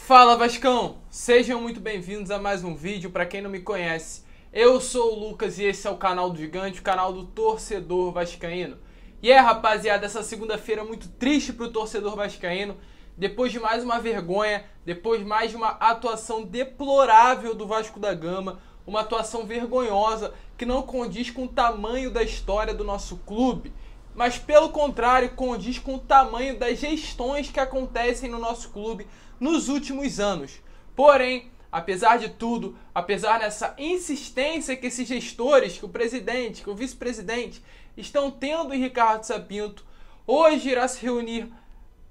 Fala Vascão, sejam muito bem-vindos a mais um vídeo. Para quem não me conhece, eu sou o Lucas e esse é o canal do Gigante, o canal do torcedor vascaíno. E rapaziada, essa segunda-feira é muito triste para o torcedor vascaíno, depois de mais uma vergonha, depois de mais uma atuação deplorável do Vasco da Gama, uma atuação vergonhosa que não condiz com o tamanho da história do nosso clube, mas pelo contrário, condiz com o tamanho das gestões que acontecem no nosso clube nos últimos anos. Porém, apesar de tudo, apesar dessa insistência que esses gestores, que o presidente, que o vice-presidente estão tendo em Ricardo Sapinto, hoje irá se reunir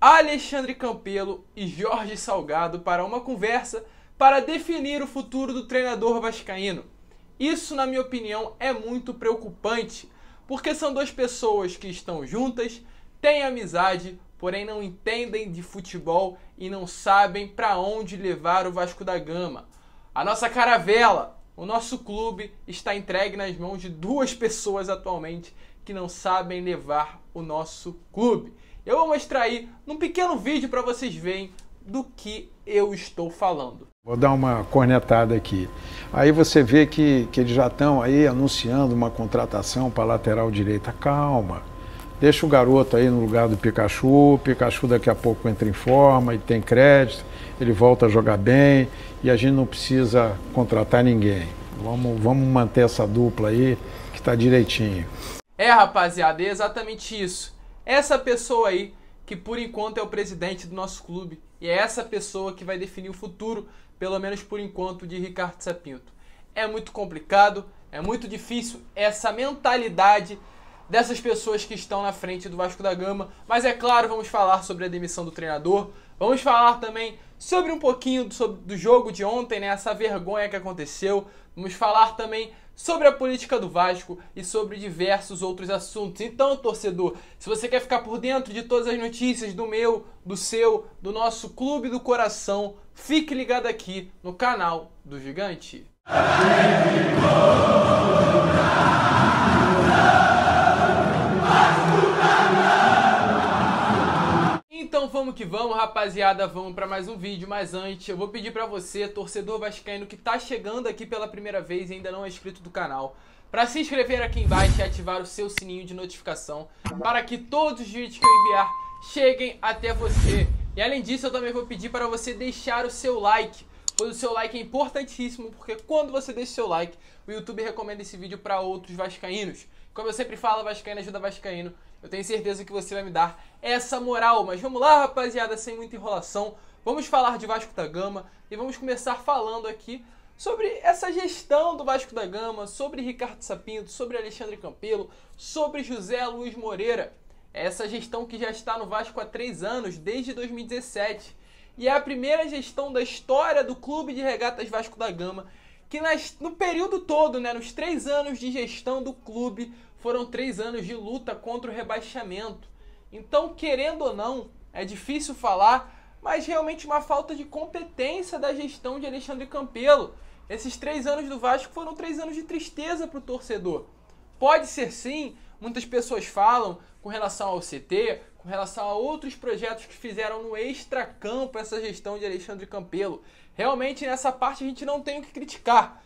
Alexandre Campelo e Jorge Salgado para uma conversa para definir o futuro do treinador vascaíno. Isso, na minha opinião, é muito preocupante, porque são duas pessoas que estão juntas, têm amizade, porém não entendem de futebol e não sabem para onde levar o Vasco da Gama. A nossa caravela, o nosso clube, está entregue nas mãos de duas pessoas atualmente que não sabem levar o nosso clube. Eu vou mostrar aí num pequeno vídeo para vocês verem do que eu estou falando. Vou dar uma cornetada aqui. Aí você vê que eles já estão aí anunciando uma contratação para lateral direita. Calma, deixa o garoto aí no lugar do Pikachu. O Pikachu daqui a pouco entra em forma e tem crédito, ele volta a jogar bem e a gente não precisa contratar ninguém. Vamos manter essa dupla aí que está direitinho. Rapaziada, é exatamente isso. Essa pessoa aí, que por enquanto é o presidente do nosso clube, e é essa pessoa que vai definir o futuro, pelo menos por enquanto, de Ricardo Sapinto. É muito complicado, é muito difícil essa mentalidade dessas pessoas que estão na frente do Vasco da Gama, mas é claro, vamos falar sobre a demissão do treinador, vamos falar também sobre um pouquinho do jogo de ontem, né, essa vergonha que aconteceu, vamos falar também sobre a política do Vasco e sobre diversos outros assuntos. Então, torcedor, se você quer ficar por dentro de todas as notícias do meu, do seu, do nosso clube do coração, fique ligado aqui no canal do Gigante. Então vamos que vamos, rapaziada, vamos para mais um vídeo, mas antes eu vou pedir para você, torcedor vascaíno que tá chegando aqui pela primeira vez e ainda não é inscrito do canal, para se inscrever aqui embaixo e ativar o seu sininho de notificação, para que todos os vídeos que eu enviar cheguem até você. E além disso, eu também vou pedir para você deixar o seu like, pois o seu like é importantíssimo, porque quando você deixa o seu like, o YouTube recomenda esse vídeo para outros vascaínos. Como eu sempre falo, vascaíno ajuda vascaíno. Eu tenho certeza que você vai me dar essa moral. Mas vamos lá, rapaziada, sem muita enrolação. Vamos falar de Vasco da Gama e vamos começar falando aqui sobre essa gestão do Vasco da Gama, sobre Ricardo Sapinto, sobre Alexandre Campelo, sobre José Luiz Moreira. Essa gestão que já está no Vasco há 3 anos, desde 2017. E é a primeira gestão da história do Clube de Regatas Vasco da Gama, que no período todo, né, nos 3 anos de gestão do clube, foram 3 anos de luta contra o rebaixamento. Então, querendo ou não, é difícil falar, mas realmente uma falta de competência da gestão de Alexandre Campelo. Esses 3 anos do Vasco foram 3 anos de tristeza para o torcedor. Pode ser sim, muitas pessoas falam com relação ao CT, com relação a outros projetos que fizeram no extracampo essa gestão de Alexandre Campelo. Realmente nessa parte a gente não tem o que criticar.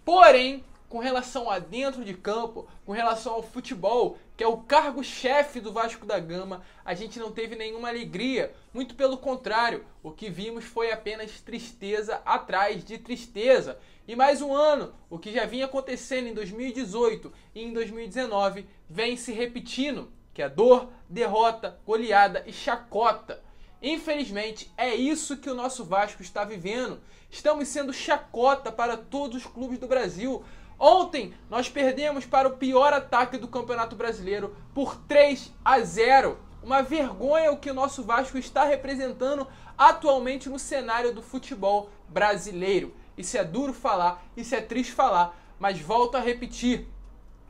Porém, com relação a dentro de campo, com relação ao futebol, que é o cargo-chefe do Vasco da Gama, a gente não teve nenhuma alegria. Muito pelo contrário, o que vimos foi apenas tristeza atrás de tristeza. E mais um ano, o que já vinha acontecendo em 2018 e em 2019, vem se repetindo, que é dor, derrota, goleada e chacota. Infelizmente, é isso que o nosso Vasco está vivendo. Estamos sendo chacota para todos os clubes do Brasil. Ontem, nós perdemos para o pior ataque do Campeonato Brasileiro por 3-0. Uma vergonha o que o nosso Vasco está representando atualmente no cenário do futebol brasileiro. Isso é duro falar, isso é triste falar, mas volto a repetir.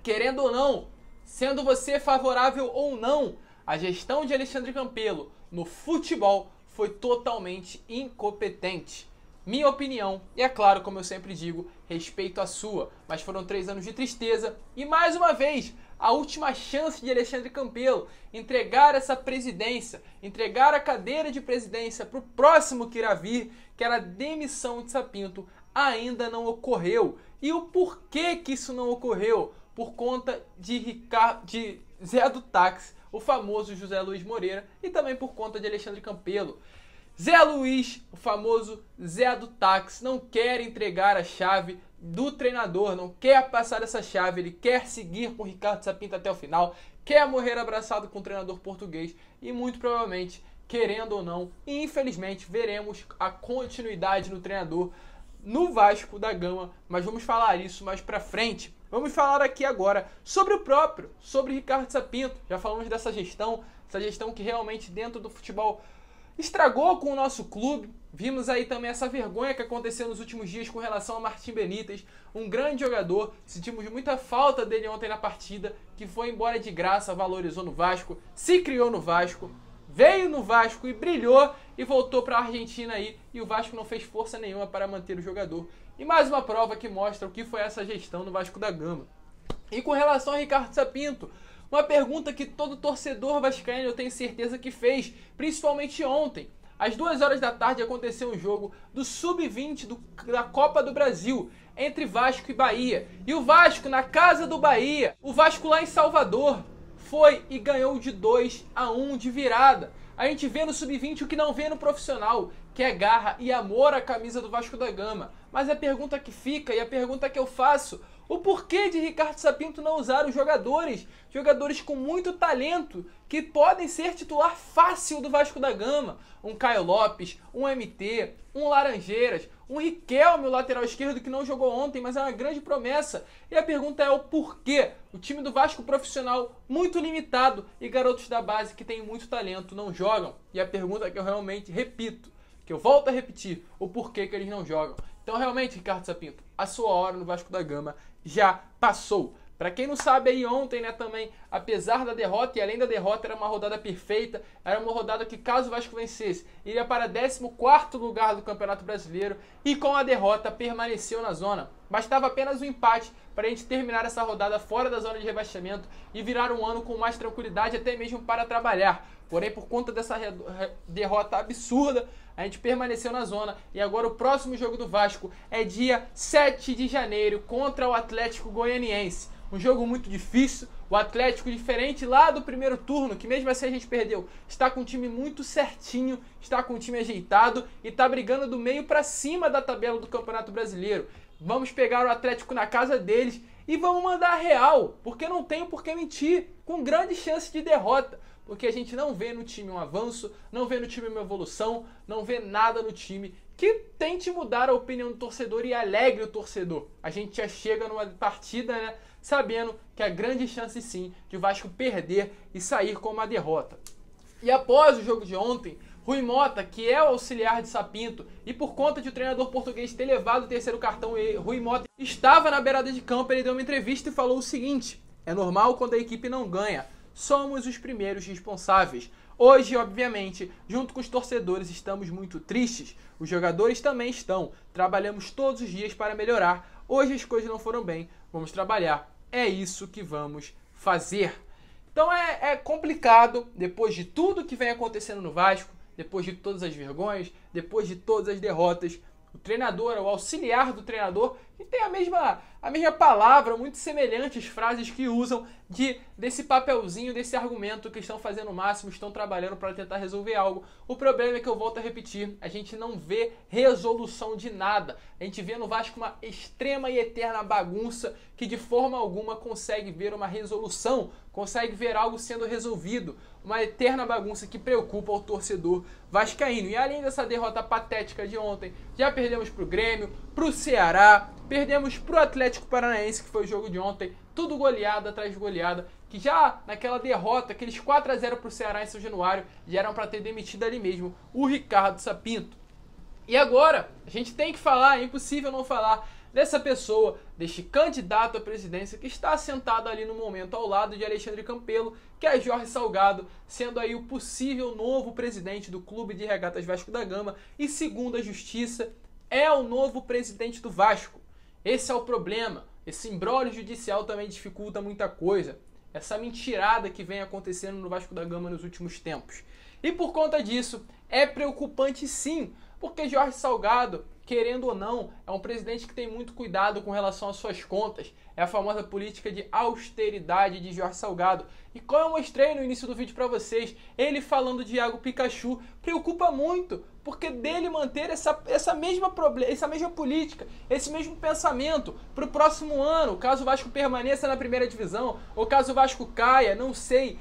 Querendo ou não, sendo você favorável ou não, a gestão de Alexandre Campelo no futebol foi totalmente incompetente. Minha opinião, e é claro, como eu sempre digo, respeito a sua, mas foram 3 anos de tristeza e mais uma vez, a última chance de Alexandre Campelo, entregar essa presidência, entregar a cadeira de presidência para o próximo que irá vir, que era a demissão de Sapinto, ainda não ocorreu. E o porquê que isso não ocorreu? Por conta de Zé do Táxi, o famoso José Luiz Moreira, e também por conta de Alexandre Campelo. Zé Luiz, o famoso Zé do Táxi, não quer entregar a chave do treinador, não quer passar essa chave, ele quer seguir com o Ricardo Sapinto até o final, quer morrer abraçado com o treinador português e muito provavelmente, querendo ou não, e infelizmente veremos a continuidade no treinador no Vasco da Gama, mas vamos falar isso mais pra frente. Vamos falar aqui agora sobre sobre Ricardo Sapinto. Já falamos dessa gestão, essa gestão que realmente dentro do futebol estragou com o nosso clube. Vimos aí também essa vergonha que aconteceu nos últimos dias com relação a Martim Benítez, um grande jogador, sentimos muita falta dele ontem na partida, que foi embora de graça, valorizou no Vasco, se criou no Vasco, veio no Vasco e brilhou e voltou para a Argentina aí, e o Vasco não fez força nenhuma para manter o jogador. E mais uma prova que mostra o que foi essa gestão no Vasco da Gama. E com relação a Ricardo Sapinto, uma pergunta que todo torcedor vascaíno eu tenho certeza que fez, principalmente ontem. Às 2 horas da tarde aconteceu um jogo do Sub-20 da Copa do Brasil, entre Vasco e Bahia. E o Vasco na casa do Bahia, o Vasco lá em Salvador, foi e ganhou de 2-1 de virada. A gente vê no Sub-20 o que não vê no profissional, que é garra e amor à camisa do Vasco da Gama. Mas a pergunta que fica e a pergunta que eu faço, o porquê de Ricardo Sapinto não usar os jogadores com muito talento, que podem ser titular fácil do Vasco da Gama? Um Caio Lopes, um MT, um Laranjeiras, um Riquelme, o lateral esquerdo que não jogou ontem, mas é uma grande promessa. E a pergunta é o porquê o time do Vasco profissional muito limitado e garotos da base que têm muito talento não jogam? E a pergunta que eu realmente repito, que eu volto a repetir, o porquê que eles não jogam. Então realmente, Ricardo Sapinto, a sua hora no Vasco da Gama já passou. Para quem não sabe aí ontem, né, também, apesar da derrota, e além da derrota era uma rodada perfeita, era uma rodada que caso o Vasco vencesse, iria para 14º lugar do Campeonato Brasileiro, e com a derrota permaneceu na zona. Bastava apenas um empate para a gente terminar essa rodada fora da zona de rebaixamento e virar um ano com mais tranquilidade, até mesmo para trabalhar. Porém, por conta dessa derrota absurda, a gente permaneceu na zona. E agora o próximo jogo do Vasco é dia 7 de janeiro contra o Atlético Goianiense. Um jogo muito difícil. O Atlético, diferente lá do primeiro turno, que mesmo assim a gente perdeu, está com um time muito certinho, está com um time ajeitado e está brigando do meio para cima da tabela do Campeonato Brasileiro. Vamos pegar o Atlético na casa deles e vamos mandar a real, porque não tem por que mentir, com grande chance de derrota. Porque a gente não vê no time um avanço, não vê no time uma evolução, não vê nada no time que tente mudar a opinião do torcedor e alegre o torcedor. A gente já chega numa partida, né, sabendo que há grande chance sim de o Vasco perder e sair com uma derrota. E após o jogo de ontem, Rui Mota, que é o auxiliar de Sapinto, e por conta de o treinador português ter levado o terceiro cartão, Rui Mota estava na beirada de campo, ele deu uma entrevista e falou o seguinte: é normal quando a equipe não ganha. Somos os primeiros responsáveis. Hoje, obviamente, junto com os torcedores, estamos muito tristes. Os jogadores também estão. Trabalhamos todos os dias para melhorar. Hoje as coisas não foram bem. Vamos trabalhar. É isso que vamos fazer. Então é complicado, depois de tudo que vem acontecendo no Vasco, depois de todas as vergonhas, depois de todas as derrotas, o treinador, o auxiliar do treinador, que tem a mesma palavra, muito semelhantes frases que usam desse papelzinho, desse argumento que estão fazendo o máximo, estão trabalhando para tentar resolver algo. O problema é que eu volto a repetir, a gente não vê resolução de nada. A gente vê no Vasco uma extrema e eterna bagunça que de forma alguma consegue ver uma resolução, consegue ver algo sendo resolvido. Uma eterna bagunça que preocupa o torcedor vascaíno. E além dessa derrota patética de ontem, já perdemos para o Grêmio, para o Ceará, perdemos para o Atlético Paranaense, que foi o jogo de ontem, tudo goleada atrás de goleada, que já naquela derrota, aqueles 4-0 para o Ceará em São Januário, já eram para ter demitido ali mesmo o Ricardo Sapinto. E agora, a gente tem que falar, é impossível não falar, dessa pessoa, deste candidato à presidência que está sentado ali no momento ao lado de Alexandre Campelo, que é Jorge Salgado, sendo aí o possível novo presidente do Clube de Regatas Vasco da Gama e, segundo a Justiça, é o novo presidente do Vasco. Esse é o problema. Esse imbróglio judicial também dificulta muita coisa. essa mentirada que vem acontecendo no Vasco da Gama nos últimos tempos. E por conta disso, é preocupante sim, porque Jorge Salgado, querendo ou não, é um presidente que tem muito cuidado com relação às suas contas. É a famosa política de austeridade de Jorge Salgado. E como eu mostrei no início do vídeo para vocês, ele falando de Iago Pikachu preocupa muito, porque dele manter essa mesma política, esse mesmo pensamento para o próximo ano, caso o Vasco permaneça na primeira divisão, ou caso o Vasco caia, não sei.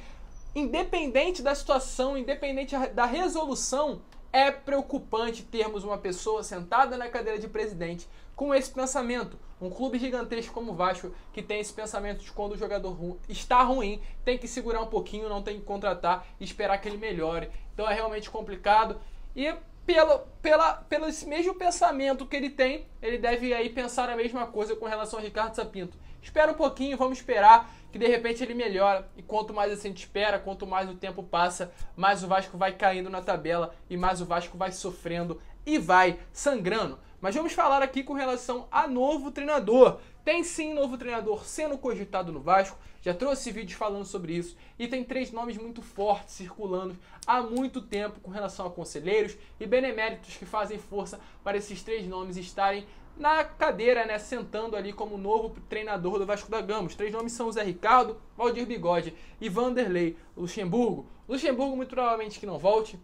Independente da situação, independente da resolução, é preocupante termos uma pessoa sentada na cadeira de presidente com esse pensamento. Um clube gigantesco como o Vasco, que tem esse pensamento de quando o jogador está ruim, tem que segurar um pouquinho, não tem que contratar e esperar que ele melhore. Então é realmente complicado. E pelo esse mesmo pensamento que ele tem, ele deve aí pensar a mesma coisa com relação a Ricardo Sapinto. Espera um pouquinho, vamos esperar que de repente ele melhora, e quanto mais assim a gente espera, quanto mais o tempo passa, mais o Vasco vai caindo na tabela e mais o Vasco vai sofrendo e vai sangrando. Mas vamos falar aqui com relação a novo treinador. Tem sim novo treinador sendo cogitado no Vasco, já trouxe vídeos falando sobre isso, e tem 3 nomes muito fortes circulando há muito tempo com relação a conselheiros e beneméritos que fazem força para esses 3 nomes estarem na cadeira, né, sentando ali como novo treinador do Vasco da Gama. Os 3 nomes são o Zé Ricardo, Valdir Bigode e Vanderlei Luxemburgo. Luxemburgo muito provavelmente que não volte,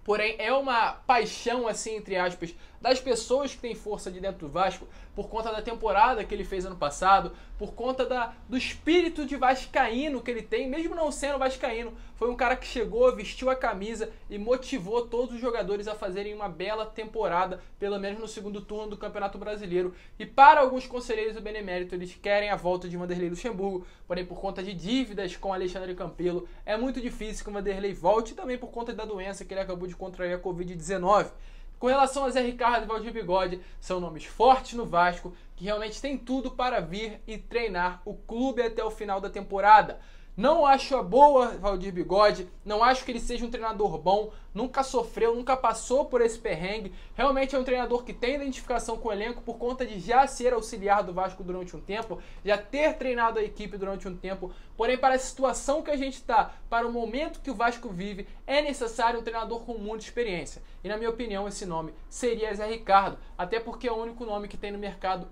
porém é uma paixão, assim, entre aspas, das pessoas que têm força de dentro do Vasco, por conta da temporada que ele fez ano passado, por conta do espírito de vascaíno que ele tem, mesmo não sendo vascaíno. Foi um cara que chegou, vestiu a camisa e motivou todos os jogadores a fazerem uma bela temporada, pelo menos no segundo turno do Campeonato Brasileiro. E para alguns conselheiros do benemérito, eles querem a volta de Vanderlei Luxemburgo, porém por conta de dívidas com Alexandre Campelo, é muito difícil que o Vanderlei volte, e também por conta da doença que ele acabou de contrair, a Covid-19. Com relação a Zé Ricardo e Valdir Bigode, são nomes fortes no Vasco, que realmente tem tudo para vir e treinar o clube até o final da temporada. Não acho a boa Valdir Bigode, não acho que ele seja um treinador bom, nunca sofreu, nunca passou por esse perrengue. Realmente é um treinador que tem identificação com o elenco por conta de já ser auxiliar do Vasco durante um tempo, já ter treinado a equipe durante um tempo. Porém, para a situação que a gente está, para o momento que o Vasco vive, é necessário um treinador com muita experiência. E na minha opinião, esse nome seria Zé Ricardo, até porque é o único nome que tem no mercado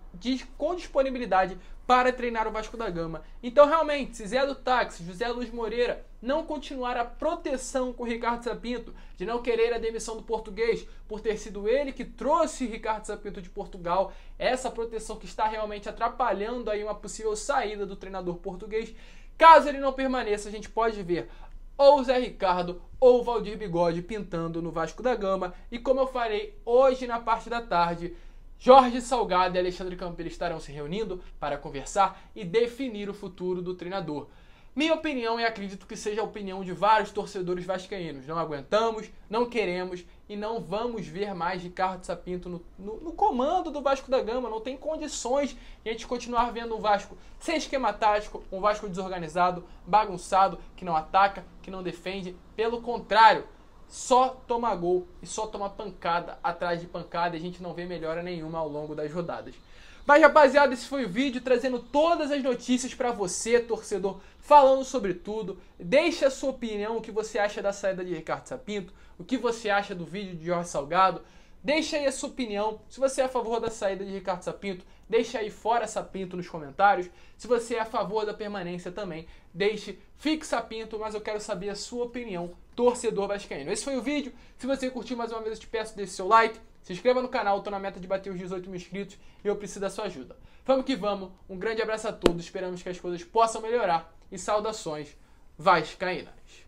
com disponibilidade para treinar o Vasco da Gama. Então, realmente, se Zé do Táxi, José Luiz Moreira não continuar a proteção com o Ricardo Sapinto, de não querer a demissão do português, por ter sido ele que trouxe Ricardo Sapinto de Portugal, essa proteção que está realmente atrapalhando aí uma possível saída do treinador português, caso ele não permaneça, a gente pode ver ou o Zé Ricardo ou o Valdir Bigode pintando no Vasco da Gama. E como eu falei hoje na parte da tarde, Jorge Salgado e Alexandre Campelo estarão se reunindo para conversar e definir o futuro do treinador. Minha opinião, e acredito que seja a opinião de vários torcedores vascaínos, não aguentamos, não queremos e não vamos ver mais Ricardo Sapinto no comando do Vasco da Gama. Não tem condições de a gente continuar vendo um Vasco sem esquema tático, um Vasco desorganizado, bagunçado, que não ataca, que não defende. Pelo contrário, só toma gol e só toma pancada atrás de pancada, e a gente não vê melhora nenhuma ao longo das rodadas. Mas, rapaziada, esse foi o vídeo trazendo todas as notícias para você, torcedor, falando sobre tudo. Deixe a sua opinião, o que você acha da saída de Ricardo Sapinto, o que você acha do vídeo de Jorge Salgado. Deixe aí a sua opinião. Se você é a favor da saída de Ricardo Sapinto, deixe aí fora Sapinto nos comentários. Se você é a favor da permanência também, fique Sapinto, mas eu quero saber a sua opinião, torcedor vascaíno. Esse foi o vídeo. Se você curtiu, mais uma vez eu te peço, deixe seu like, se inscreva no canal, estou na meta de bater os 18 mil inscritos e eu preciso da sua ajuda. Vamos que vamos, um grande abraço a todos, esperamos que as coisas possam melhorar e saudações vascaínas.